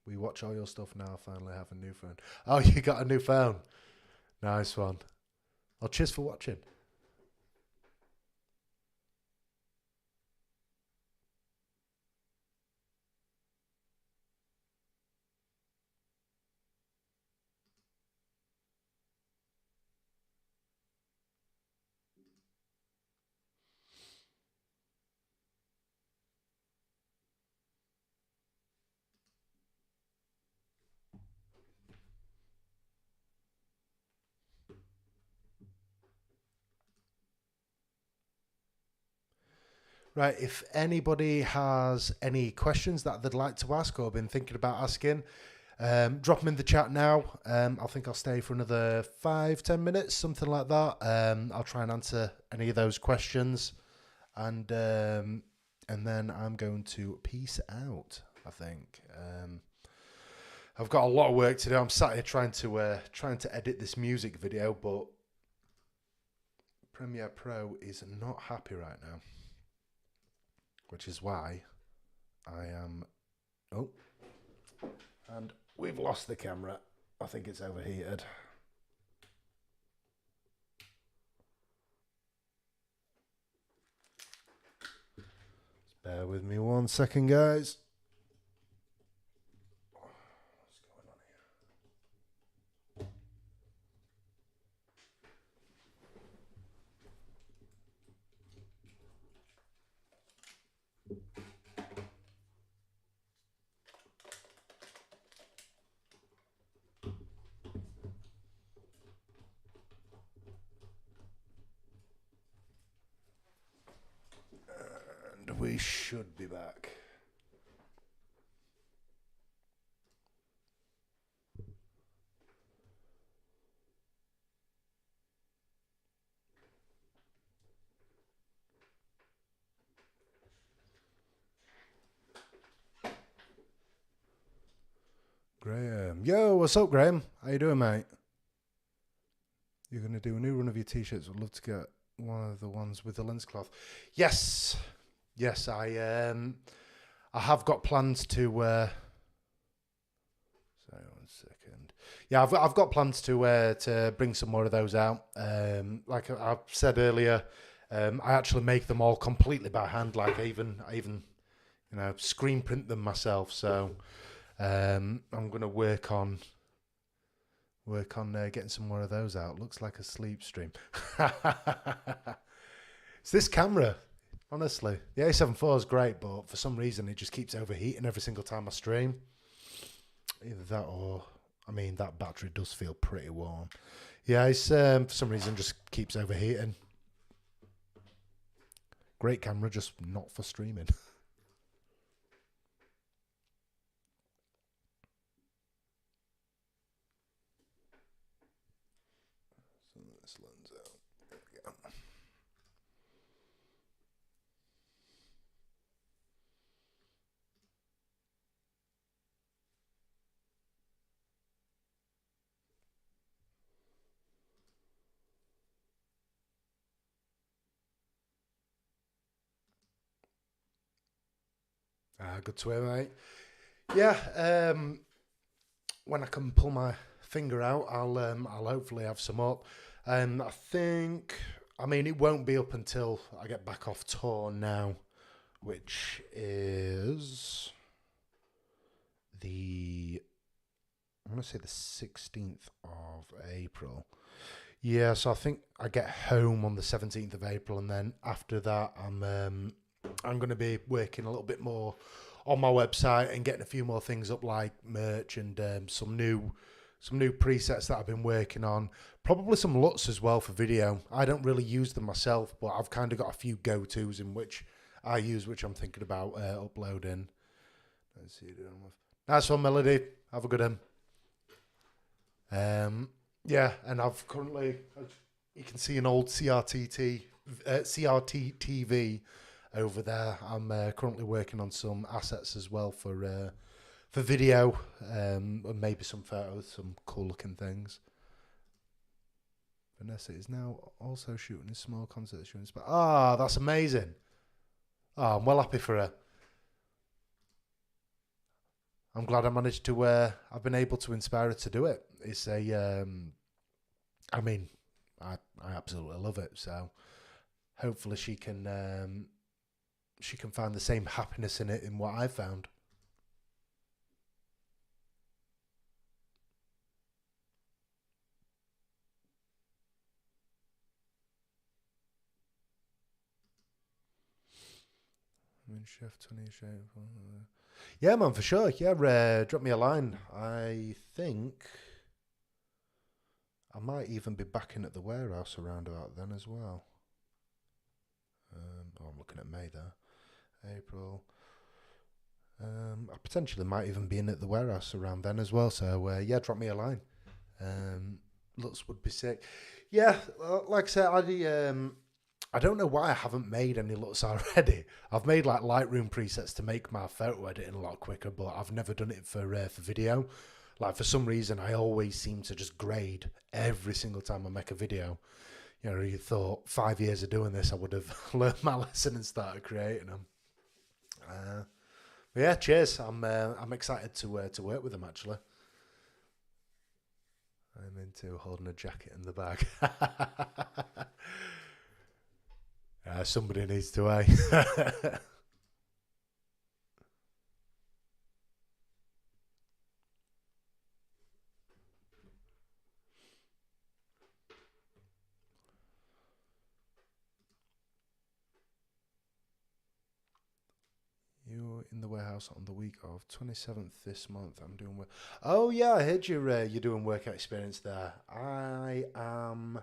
We watch all your stuff now. Finally, have a new phone. Oh, you got a new phone. Nice one. Well, cheers for watching. Right, if anybody has any questions that they'd like to ask or been thinking about asking, drop them in the chat now. I think I'll stay for another 5-10 minutes, something like that. I'll try and answer any of those questions, and then I'm going to peace out. I think I've got a lot of work to do. I'm sat here trying to edit this music video, but Premiere Pro is not happy right now, which is why I am. Oh, and we've lost the camera. I think it's overheated. Just bear with me 1 second, guys. What's going on we should be back. Graham. Yo, what's up, Graham? How you doing, mate? You're going to do a new run of your t-shirts. I'd love to get one of the ones with the lens cloth. Yes. Yes, I have got plans to... sorry, 1 second. Yeah, I've got plans to bring some more of those out. Like I said earlier, I actually make them all completely by hand. Like I even screen print them myself. So I'm going to work on getting some more of those out. Looks like a sleep stream. It's this camera, honestly. The A7 IV is great, but for some reason it just keeps overheating every single time I stream. Either that or, that battery does feel pretty warm. Yeah, it's for some reason just keeps overheating. Great camera, just not for streaming. So this lens out. There we go. Good to hear, mate. Yeah, when I can pull my finger out, I'll hopefully have some up. I think, it won't be up until I get back off tour now, which is I want to say the 16th of April. Yeah, so I think I get home on the 17th of April, and then after that, I'm going to be working a little bit more on my website and getting a few more things up, like merch and some new presets that I've been working on. Probably some LUTs as well for video. I don't really use them myself, but I've kind of got a few go-tos in which I use, which I'm thinking about uploading. Let's see. Nice one, Melody. Have a good one. Yeah, and I've currently, you can see an old CRT TV over there. I'm currently working on some assets as well for video, and maybe some photos, some cool looking things. Vanessa is now also shooting a small concert. That's amazing. Oh, I'm well happy for her. I'm glad I managed to. I've been able to inspire her to do it. It's a. I absolutely love it. So hopefully she can find the same happiness in it in what I found. I'm in Chef 20 shape. Yeah, man, for sure. Yeah, drop me a line. I think I might even be back in at the warehouse around about then as well. I'm looking at May there. April. I potentially might even be in at the warehouse around then as well. So, yeah, drop me a line. Looks would be sick. Yeah, like I said, I don't know why I haven't made any LUTs already. I've made like Lightroom presets to make my photo editing a lot quicker, but I've never done it for video. Like for some reason, I always seem to just grade every single time I make a video. You thought 5 years of doing this, I would have learned my lesson and started creating them. But yeah, cheers. I'm excited to work with them actually. I'm into holding a jacket in the bag. Somebody needs to, eh? You're in the warehouse on the week of 27th this month. I'm doing work. Oh yeah, I heard you're doing workout experience there. I am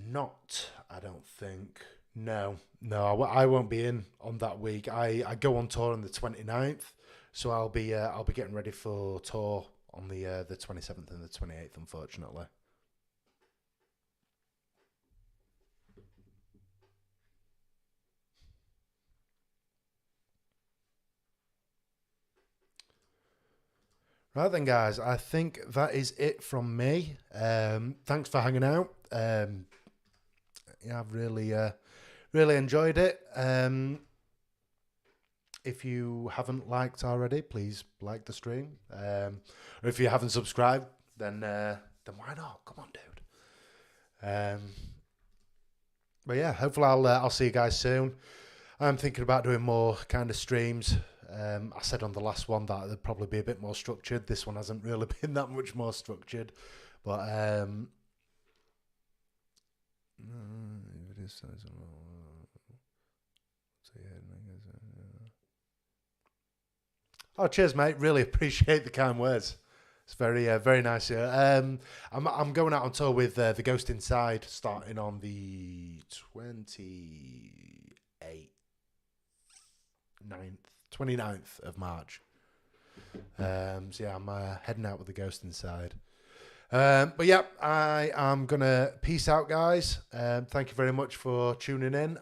not. I don't think. I won't be in on that week. I go on tour on the 29th, so I'll be getting ready for tour on the 27th and the 28th, unfortunately. Right then, guys, I think that is it from me. Thanks for hanging out. Yeah, I've really enjoyed it. If you haven't liked already, please like the stream. Or if you haven't subscribed, then why not? Come on, dude. But yeah, hopefully I'll see you guys soon. I'm thinking about doing more kind of streams. I said on the last one that it'd probably be a bit more structured. This one hasn't really been that much more structured, but oh, cheers, mate. Really appreciate the kind words. It's very nice. Yeah. I'm going out on tour with the Ghost Inside, starting on the 29th of March. So yeah, I'm heading out with the Ghost Inside. But yeah, I am gonna peace out, guys. Thank you very much for tuning in.